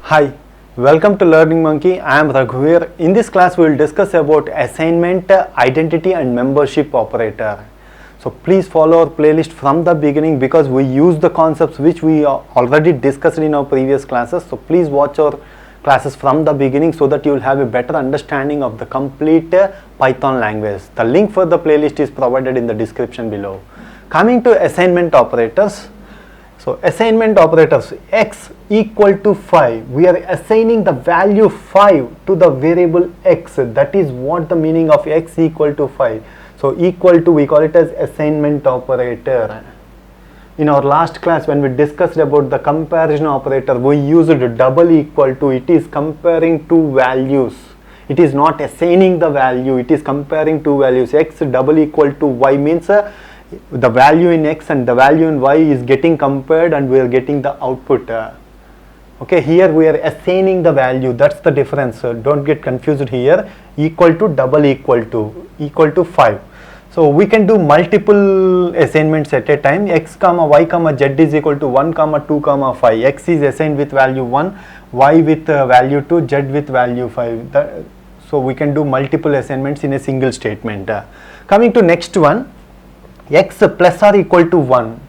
Hi, welcome to Learning Monkey. I am Raghuveer. In this class, we will discuss about assignment, identity and membership operator. So please follow our playlist from the beginning because we use the concepts which we already discussed in our previous classes. So please watch our classes from the beginning so that you will have a better understanding of the complete Python language. The link for the playlist is provided in the description below. Coming to assignment operators. So assignment operators, x equal to 5, we are assigning the value 5 to the variable x. That is what the meaning of x equal to 5. So equal to, we call it as assignment operator. In our last class when we discussed about the comparison operator, we used double equal to. It is comparing two values. It is not assigning the value, it is comparing two values. X double equal to y means the value in x and the value in y is getting compared and we are getting the output. Okay, here we are assigning the value, that's the difference. Don't get confused here. Equal to double equal to 5. So we can do multiple assignments at a time. X comma y comma z is equal to 1 comma 2 comma 5. X is assigned with value 1, y with value 2, z with value 5. So we can do multiple assignments in a single statement. Coming to next one, x plus or equal to 1.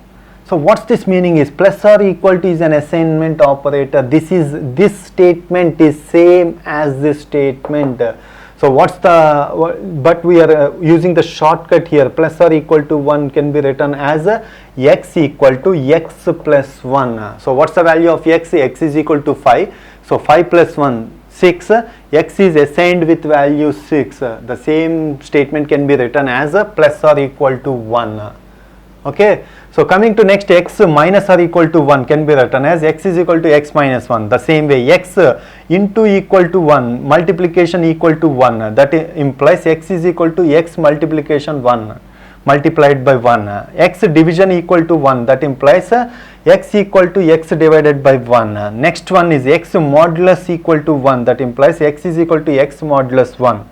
So what's this meaning is plus or equal to is an assignment operator. This statement is same as this statement. So but we are using the shortcut here. Plus or equal to 1 can be written as x equal to x plus 1. So what's the value of x? X is equal to 5. So 5 plus 1, 6. X is assigned with value 6. The same statement can be written as plus or equal to 1. Okay. So coming to next, x minus or equal to 1 can be written as x is equal to x minus 1. The same way, x into equal to 1, multiplication equal to 1. That implies x is equal to x multiplication 1 multiplied by 1. X division equal to 1. That implies x equal to x divided by 1. Next one is x modulus equal to 1. That implies x is equal to x modulus 1.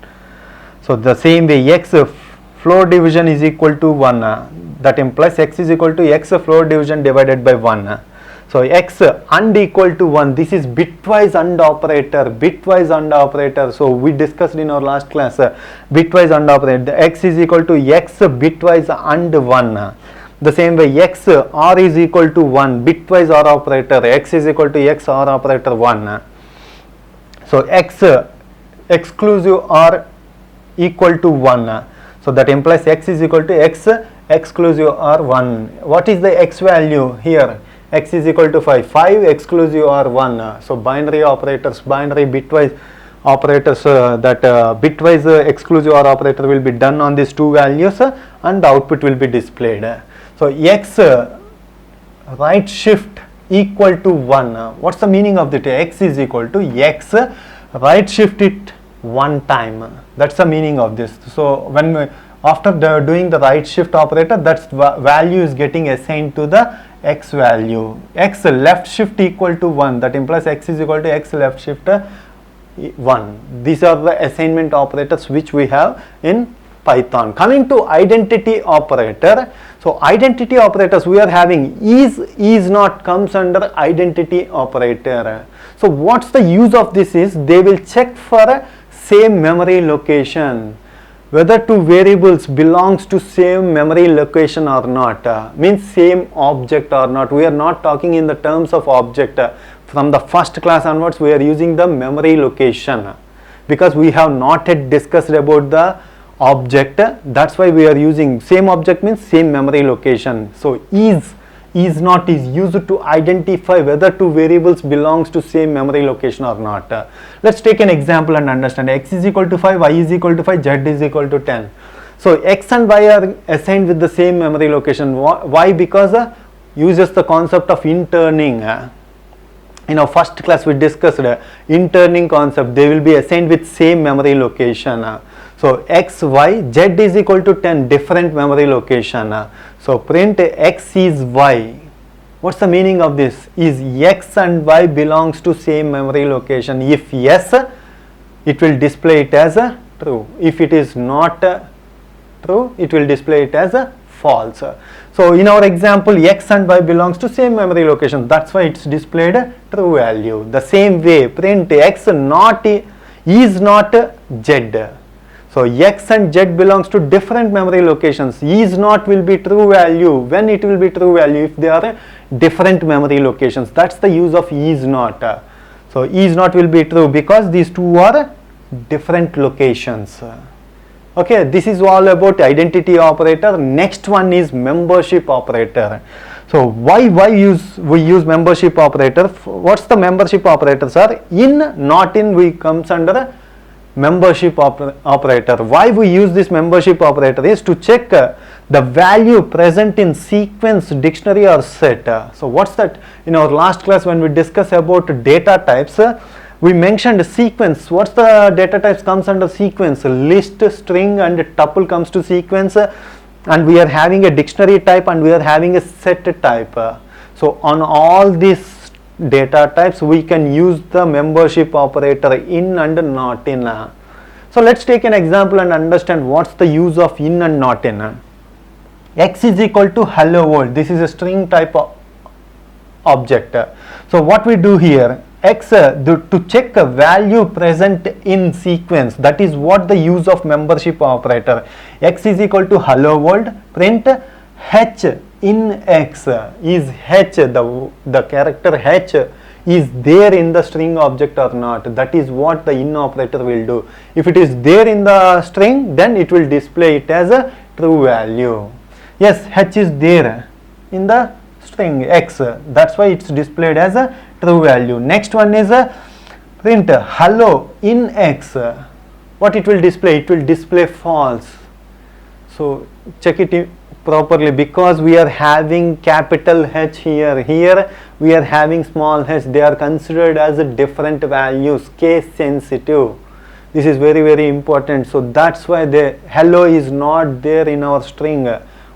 So the same way, x floor division is equal to 1. That implies x is equal to x floor division divided by 1. So x and equal to 1. This is bitwise AND operator. Bitwise AND operator. So we discussed in our last class bitwise AND operator. X is equal to x bitwise AND 1. The same way, x OR is equal to 1. Bitwise OR operator. X is equal to x OR operator 1. So x exclusive OR equal to 1. So that implies x is equal to x exclusive OR 1. What is the x value here? X is equal to 5. 5 exclusive OR 1. So binary operators, binary bitwise operators, that bitwise exclusive OR operator will be done on these two values and the output will be displayed. So x right shift equal to 1. What's the meaning of that? X is equal to x right shift it one time. That's the meaning of this. So when after doing the right shift operator, that value is getting assigned to the x value. X left shift equal to 1. That implies x is equal to x left shift 1. These are the assignment operators which we have in Python. Coming to identity operator. So identity operators we are having is not comes under identity operator. So what's the use of this is they will check for same memory location, whether two variables belongs to same memory location or not, means same object or not. We are not talking in the terms of object. From the first class onwards we are using the memory location because we have not yet discussed about the object. That's why we are using same object means same memory location. So is not is used to identify whether two variables belongs to same memory location or not. Let's take an example and understand. X is equal to 5, y is equal to 5, z is equal to 10. So x and y are assigned with the same memory location. Why? Because uses the concept of interning. In our first class we discussed interning concept. They will be assigned with same memory location. So x, y, z is equal to 10, different memory location. So print x is y. What's the meaning of this? Is x and y belongs to same memory location? If yes, it will display it as true. If it is not true, it will display it as false. So in our example, x and y belongs to same memory location. That's why it's displayed true value. The same way, print x is not z. So x and z belongs to different memory locations. Is not will be true value. When it will be true value? If they are different memory locations. That's the use of is not. So is not will be true because these two are different locations. Okay, this is all about identity operator. Next one is membership operator. So why we use membership operator? What's the membership operator, sir? In, not in, we comes under membership operator. Why we use this membership operator is to check the value present in sequence, dictionary or set. So what's that? In our last class when we discussed about data types, we mentioned sequence. What's the data types comes under sequence? List, string and tuple comes to sequence, and we are having a dictionary type and we are having a set type. So on all these data types we can use the membership operator in and not in. So let's take an example and understand what's the use of in and not in. X is equal to hello world. This is a string type of object. So what we do here, x to check a value present in sequence, that is what the use of membership operator. X is equal to hello world, print h in x. Is h, the character h is there in the string object or not? That is what the in operator will do. If it is there in the string, then it will display it as a true value. Yes, h is there in the string x, that's why it's displayed as a true value. Next one is a print hello in x. What it will display? It will display false. So check it properly, because we are having capital H here we are having small h. They are considered as a different values, case sensitive. This is very, very important. So that's why the hello is not there in our string.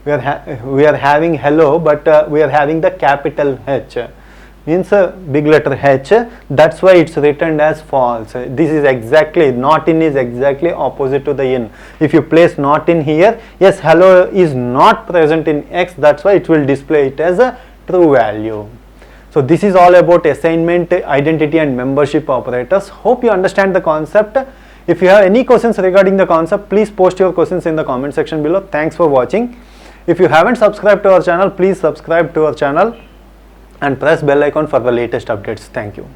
We are having hello, but we are having the capital H, means a big letter H. That's why it's written as false. This is exactly, not in is exactly opposite to the in. If you place not in here, yes, hello is not present in x, that's why it will display it as a true value. So this is all about assignment, identity and membership operators. Hope you understand the concept. If you have any questions regarding the concept, please post your questions in the comment section below. Thanks for watching. If you haven't subscribed to our channel, please subscribe to our channel and press bell icon for the latest updates. Thank you.